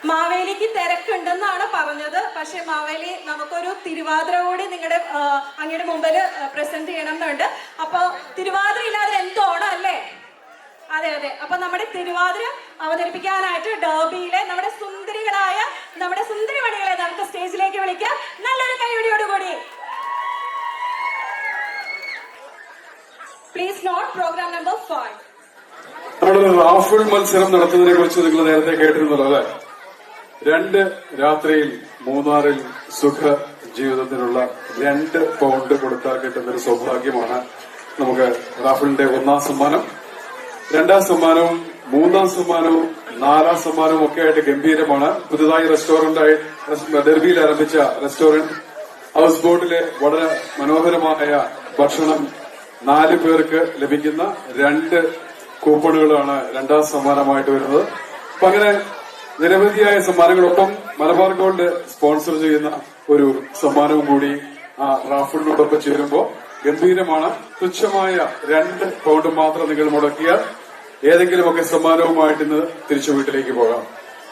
മാവേലിക്ക് തിരക്കുണ്ടെന്നാണ് പറഞ്ഞത്. പക്ഷെ മാവേലി നമുക്കൊരു തിരുവാതിര കൂടി നിങ്ങളുടെ അങ്ങയുടെ മുമ്പിൽ പ്രസന്റ് ചെയ്യണം എന്നുണ്ട്. അപ്പൊ തിരുവാതിര ഇല്ലാതെ എന്തോണം അല്ലേ? അതെ അതെ. അപ്പൊ നമ്മുടെ തിരുവാതിര അവതരിപ്പിക്കാനായിട്ട് ഡർബിയിലെ നമ്മുടെ സുന്ദരികളായ നമ്മുടെ സുന്ദരിമണികളെ നമുക്ക് സ്റ്റേജിലേക്ക് വിളിക്കാം. നല്ലൊരു കൈയടിയോടുകൂടി. Please note program number 5. നമ്മളൊരു റാഫിൾ മത്സരം നടത്തുന്നതിനെ കുറിച്ച് നിങ്ങൾ നേരത്തെ കേട്ടിരുന്നല്ലോ അല്ലെ? 2 രാത്രിയിൽ മൂന്നാറിൽ സുഖ ജീവിതത്തിനുള്ള 2 പൗണ്ട് കൊടുത്താൽ കിട്ടുന്നൊരു സൗഭാഗ്യമാണ് നമുക്ക് റാഫിളിന്റെ 1ാം സമ്മാനം. 2ാം സമ്മാനവും 3ാം സമ്മാനവും 4ാം സമ്മാനവും ഒക്കെ ആയിട്ട് ഗംഭീരമാണ്. പുതുതായി റെസ്റ്റോറന്റായി ഡെർബിയിൽ ആരംഭിച്ച റെസ്റ്റോറന്റ് ഹൗസ് ബോട്ടിലെ വളരെ മനോഹരമായ ഭക്ഷണം 4 പേർക്ക് ലഭിക്കുന്ന 2 കൂപ്പണുകളാണ് 2ാം സമ്മാനമായിട്ട് വരുന്നത്. അപ്പൊ അങ്ങനെ നിരവധിയായ സമ്മാനങ്ങളൊപ്പം മലബാർ ഗോൾഡ് സ്പോൺസർ ചെയ്യുന്ന ഒരു സമ്മാനവും കൂടി ആ റാഫിളിനോടൊപ്പം ചേരുമ്പോൾ ഗംഭീരമാണ്. തുച്ഛമായ 2 പൗണ്ട് മാത്രം നിങ്ങൾ മുടക്കിയാൽ ഏതെങ്കിലുമൊക്കെ സമ്മാനവുമായിട്ട് ഇന്ന് തിരിച്ചു വീട്ടിലേക്ക് പോകാം.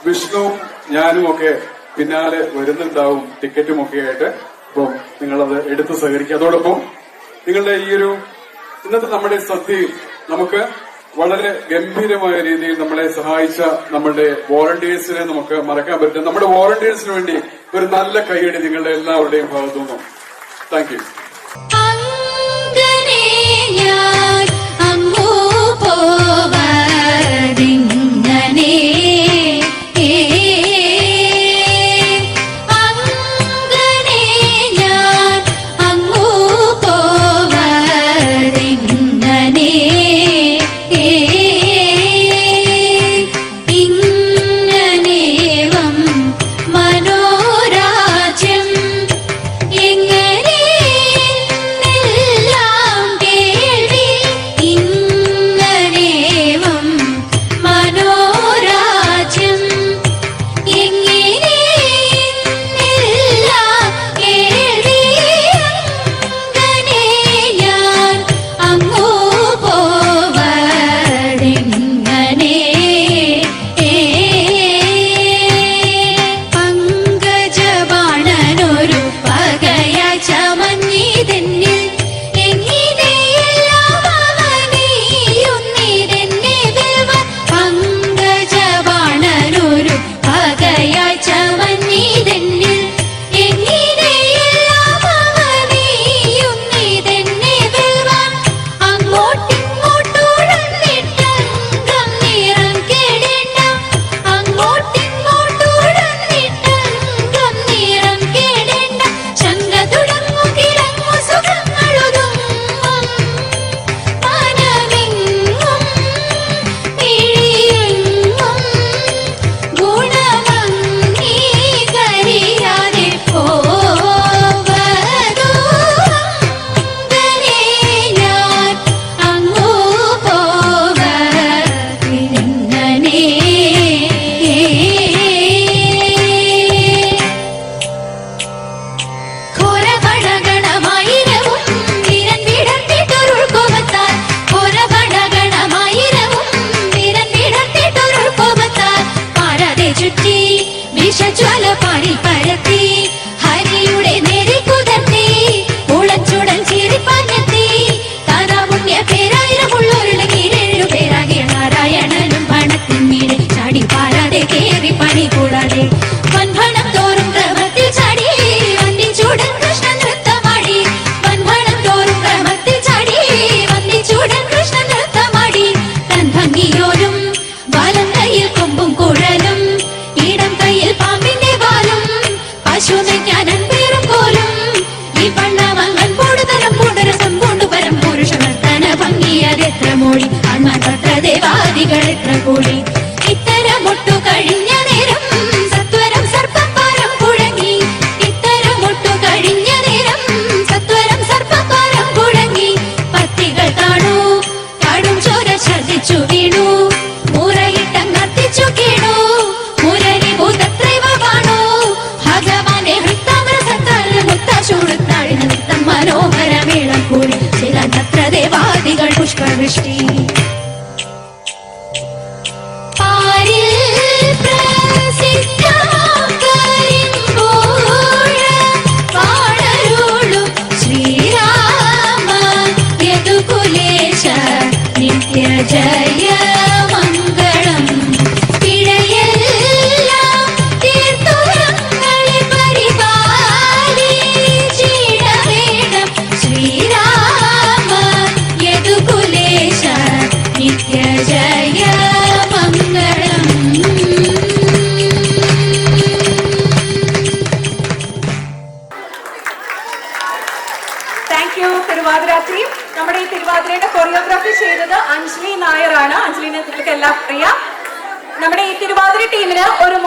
വിഷ്ണുവും ഞാനും ഒക്കെ പിന്നാലെ വരുന്നുണ്ടാവും ടിക്കറ്റും ഒക്കെ ആയിട്ട്. അപ്പം നിങ്ങളത് എടുത്ത് സഹകരിക്കുക. അതോടൊപ്പം നിങ്ങളുടെ ഈ ഒരു ഇന്നത്തെ നമ്മുടെ സദ്യയിൽ നമുക്ക് വളരെ ഗംഭീരമായ രീതിയിൽ നമ്മളെ സഹായിച്ച നമ്മളുടെ വോളണ്ടിയേഴ്സിനെ നമുക്ക് മറക്കാൻ പറ്റും. നമ്മുടെ വോളണ്ടിയേഴ്സിന് വേണ്ടി ഒരു നല്ല കൈയടി നിങ്ങളുടെ എല്ലാവരുടെയും ഭാഗത്തു നിന്നും. Thank you.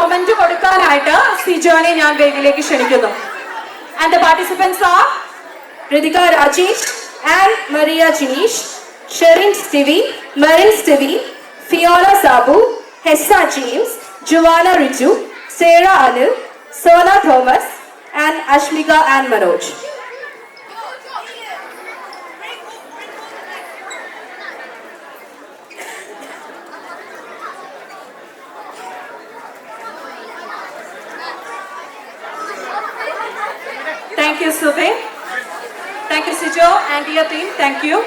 മൊമെന്റ് കൊടുക്കാനായിട്ട് സിജോനെ ഞാൻ വേദിയിലേക്ക് ക്ഷണിക്കുന്നു. And the participants R Ritika Rajesh and Maria Jinish, Sherin Stevie, Marin Stevie, Fiona Sabu, Hessa James, Giovanna Riju, Sarah Anil, Sona Thomas, and Ashmika and Manoj. Thank you, Subin. Thank you, Sijo and dear team. Thank you.